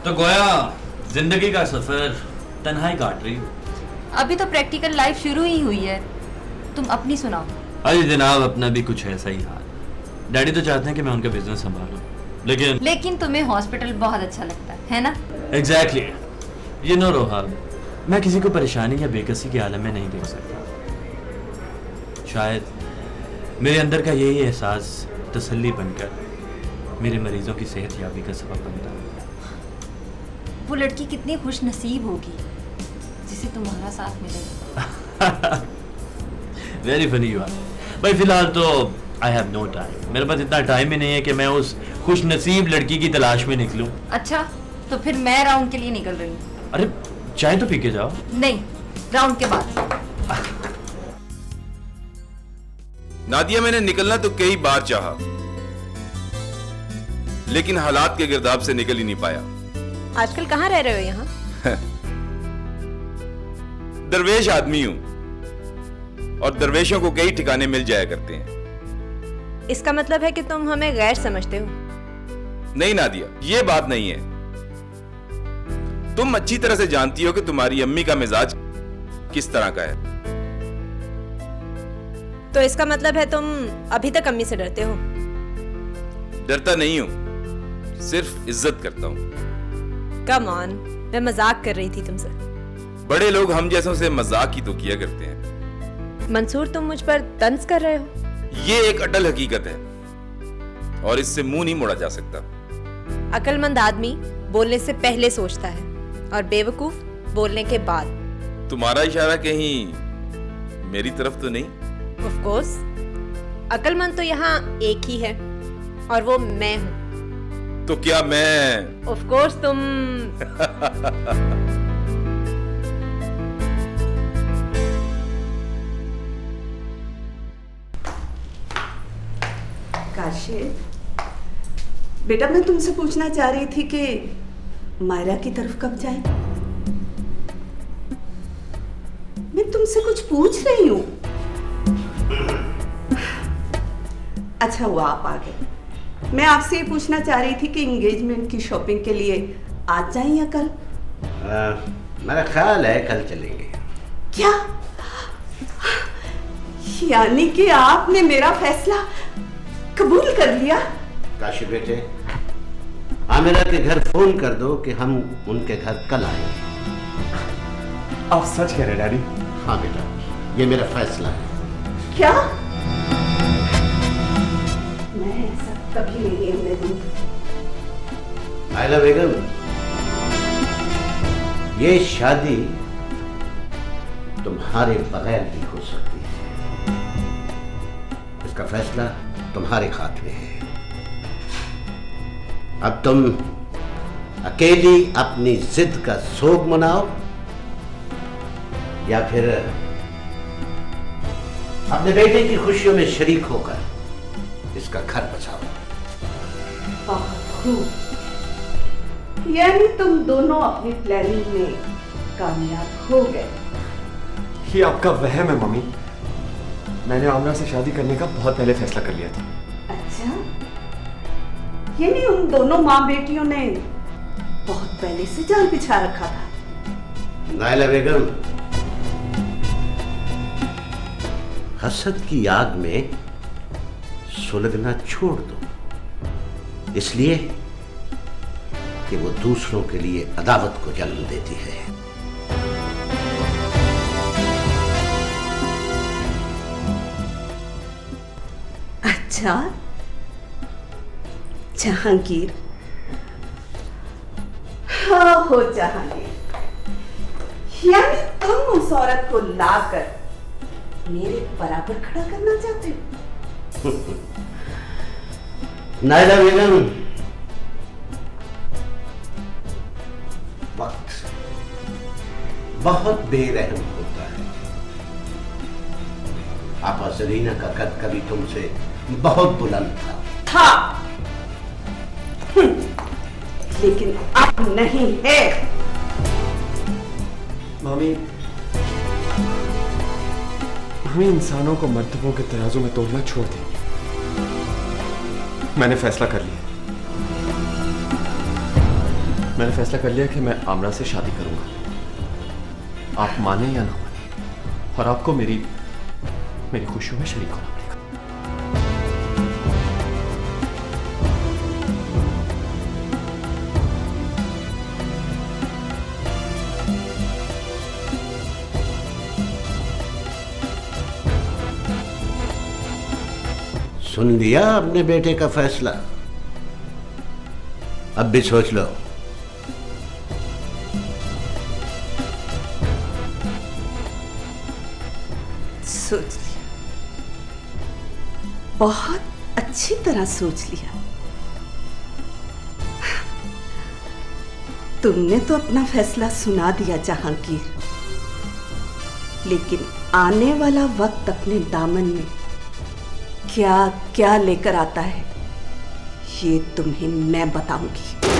तो गोया जिंदगी का सफर तन्हाई काट रही हो। अभी तो प्रैक्टिकल लाइफ शुरू ही हुई है, तुम अपनी सुनाओ। अरे जनाब, अपना भी कुछ ऐसा ही हाल। डैडी तो चाहते हैं कि मैं उनका बिजनेस संभालूं, लेकिन तुम्हें हॉस्पिटल बहुत अच्छा लगता है ना? एग्जैक्टली। यू नो रोहा, मैं किसी को परेशानी या बेकसी के आलम में नहीं देख सकता। शायद मेरे अंदर का यही एहसास तसल्ली बनकर मेरे मरीजों की सेहत याबी का सबब बनता है। वो लड़की कितनी खुश नसीब होगी जिसे तुम्हारा साथ मिलेगा। Very funny you are. भाई फिलहाल तो आई हैव नो टाइम। मेरे पास इतना टाइम ही नहीं है कि मैं उस खुश नसीब लड़की की तलाश में निकलूं। अच्छा, तो फिर मैं राउंड के लिए निकल रही हूँ। अरे चाय तो पी के जाओ। नहीं, राउंड के बाद। नादिया, मैंने निकलना तो कई बार चाहा, लेकिन हालात के गिरदाब से निकल ही नहीं पाया। आजकल कहाँ रह रहे हो यहाँ? दरवेश आदमी हूं और दरवेशों को कई ठिकाने मिल जाया करते हैं। इसका मतलब है कि तुम हमें गैर समझते हो। नहीं नादिया, ये बात नहीं है। तुम अच्छी तरह से जानती हो कि तुम्हारी अम्मी का मिजाज किस तरह का है। तो इसका मतलब है तुम अभी तक अम्मी से डरते हो? डरता नहीं हूं, सिर्फ इज्जत करता हूं। कम ऑन, मैं मजाक कर रही थी तुमसे। बड़े लोग हम जैसों से मजाक ही तो किया करते हैं। मंसूर, तुम मुझ पर तंज कर रहे हो? ये एक अटल हकीकत है और इससे मुंह नहीं मोड़ा जा सकता। अक्लमंद आदमी बोलने से पहले सोचता है और बेवकूफ बोलने के बाद। तुम्हारा इशारा कहीं मेरी तरफ तो नहीं? ऑफ कोर्स, अक्लमंद तो यहाँ एक ही है और वो मैं हूँ। तो क्या मैं? ऑफ कोर्स तुम। काशिफ, बेटा मैं तुमसे पूछना चाह रही थी कि मायरा की तरफ कब जाए। मैं तुमसे कुछ पूछ रही हूँ। अच्छा हुआ आप आ गए। मैं आपसे ये पूछना चाह रही थी कि एंगेजमेंट की शॉपिंग के लिए आज जाएं या कल? मेरा ख्याल है कल चलेंगे। क्या? यानी कि आपने मेरा फैसला कबूल कर लिया? काशिफ बेटे, आमिरा के घर फोन कर दो कि हम उनके घर कल आएंगे। आप सच कह रहे डैडी? हाँ बेटा, ये मेरा फैसला है। क्या? मैं ऐसा कभी नहीं होने दूंगी। आयला बेगम, ये शादी तुम्हारे बगैर भी हो सकती है। इसका फैसला तुम्हारे हाथ में है। अब तुम अकेली अपनी जिद का सोग मनाओ या फिर अपने बेटे की खुशियों में शरीक होकर इसका घर बचाओ। बहुत खूब। यानी तुम दोनों अपनी प्लानिंग में कामयाब हो गए। ये आपका वहम है मम्मी। मैंने आमरा से शादी करने का बहुत पहले फैसला कर लिया था। अच्छा, यानी उन दोनों माँ बेटियों ने बहुत पहले से जाल बिछा रखा था। नायला बेगम, हसद की आग में सुलगना छोड़ दो, इसलिए कि वो दूसरों के लिए अदावत को जन्म देती है। अच्छा जहांगीर, हाँ हो जहांगीर, यानी तुम उस औरत को लाकर मेरे बराबर खड़ा करना चाहते हो? नायला बेगम, वक्त बहुत बेरहम होता है। आपा जरीना का कद कभी तुमसे बहुत बुलंद था। लेकिन अब नहीं है। मामी, हमें इंसानों को मर्तबों के तराजू में तोड़ना छोड़ दें। मैंने फैसला कर लिया। मैंने फैसला कर लिया कि मैं आमरा से शादी करूंगा, आप माने या ना माने, और आपको मेरी खुशियों में शरीक होना पड़ेगा। सुन लिया अपने बेटे का फैसला? अब भी सोच लो। सोच लिया, बहुत अच्छी तरह सोच लिया। तुमने तो अपना फैसला सुना दिया जहांगीर, लेकिन आने वाला वक्त अपने दामन में क्या क्या लेकर आता है, ये तुम्हें मैं बताऊंगी।